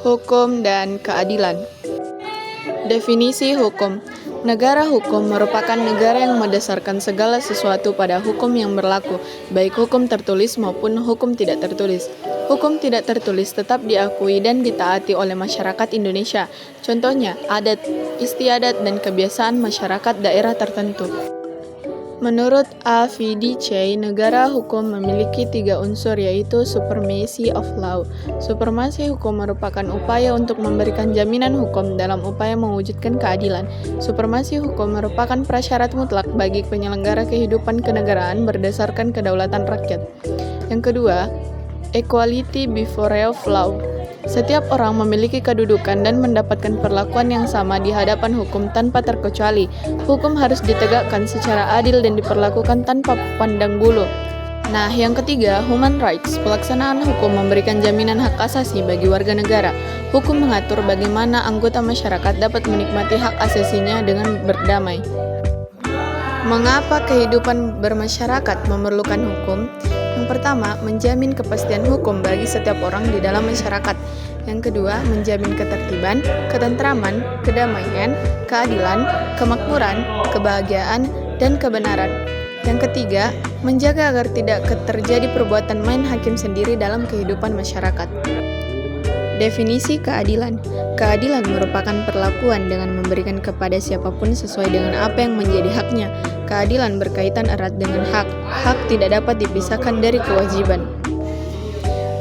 Hukum dan keadilan. Definisi hukum. Negara hukum merupakan negara yang mendasarkan segala sesuatu pada hukum yang berlaku, baik hukum tertulis maupun hukum tidak tertulis. Hukum tidak tertulis tetap diakui dan ditaati oleh masyarakat Indonesia. Contohnya, adat, istiadat, dan kebiasaan masyarakat daerah tertentu. Menurut AVDC, negara hukum memiliki 3 unsur, yaitu supremacy of law. Supremasi hukum merupakan upaya untuk memberikan jaminan hukum dalam upaya mewujudkan keadilan. Supremasi hukum merupakan prasyarat mutlak bagi penyelenggara kehidupan kenegaraan berdasarkan kedaulatan rakyat. Yang kedua, equality before law. Setiap orang memiliki kedudukan dan mendapatkan perlakuan yang sama di hadapan hukum tanpa terkecuali. Hukum harus ditegakkan secara adil dan diperlakukan tanpa pandang bulu. Nah, yang ketiga, human rights. Pelaksanaan hukum memberikan jaminan hak asasi bagi warga negara. Hukum mengatur bagaimana anggota masyarakat dapat menikmati hak asasinya dengan berdamai. Mengapa kehidupan bermasyarakat memerlukan hukum? Yang pertama, menjamin kepastian hukum bagi setiap orang di dalam masyarakat. Yang kedua, menjamin ketertiban, ketentraman, kedamaian, keadilan, kemakmuran, kebahagiaan, dan kebenaran. Yang ketiga, menjaga agar tidak terjadi perbuatan main hakim sendiri dalam kehidupan masyarakat. Definisi keadilan. Keadilan merupakan perlakuan dengan memberikan kepada siapapun sesuai dengan apa yang menjadi haknya. Keadilan berkaitan erat dengan hak. Hak tidak dapat dipisahkan dari kewajiban.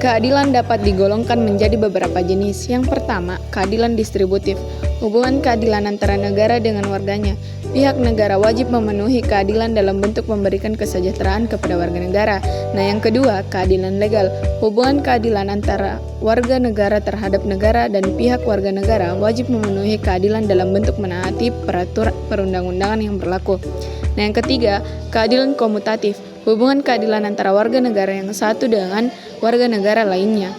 Keadilan dapat digolongkan menjadi beberapa jenis. Yang pertama, keadilan distributif. Hubungan keadilan antara negara dengan warganya. Pihak negara wajib memenuhi keadilan dalam bentuk memberikan kesejahteraan kepada warga negara. Nah, yang kedua, keadilan legal. Hubungan keadilan antara warga negara terhadap negara dan pihak warga negara wajib memenuhi keadilan dalam bentuk menaati peraturan perundang-undangan yang berlaku. Nah, yang ketiga, keadilan komutatif. Hubungan keadilan antara warga negara yang satu dengan warga negara lainnya.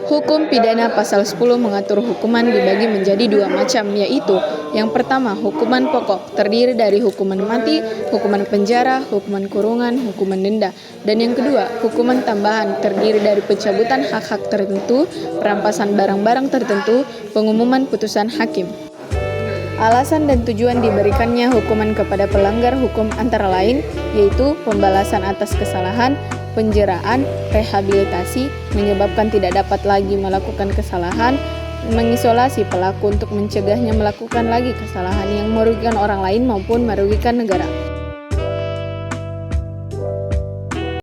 Hukum pidana pasal 10 mengatur hukuman dibagi menjadi 2 macam, yaitu yang pertama, hukuman pokok, terdiri dari hukuman mati, hukuman penjara, hukuman kurungan, hukuman denda. Dan yang kedua, hukuman tambahan, terdiri dari pencabutan hak-hak tertentu, perampasan barang-barang tertentu, pengumuman putusan hakim. Alasan dan tujuan diberikannya hukuman kepada pelanggar hukum antara lain, yaitu pembalasan atas kesalahan, penjeraan, rehabilitasi, menyebabkan tidak dapat lagi melakukan kesalahan, mengisolasi pelaku untuk mencegahnya melakukan lagi kesalahan yang merugikan orang lain maupun merugikan negara.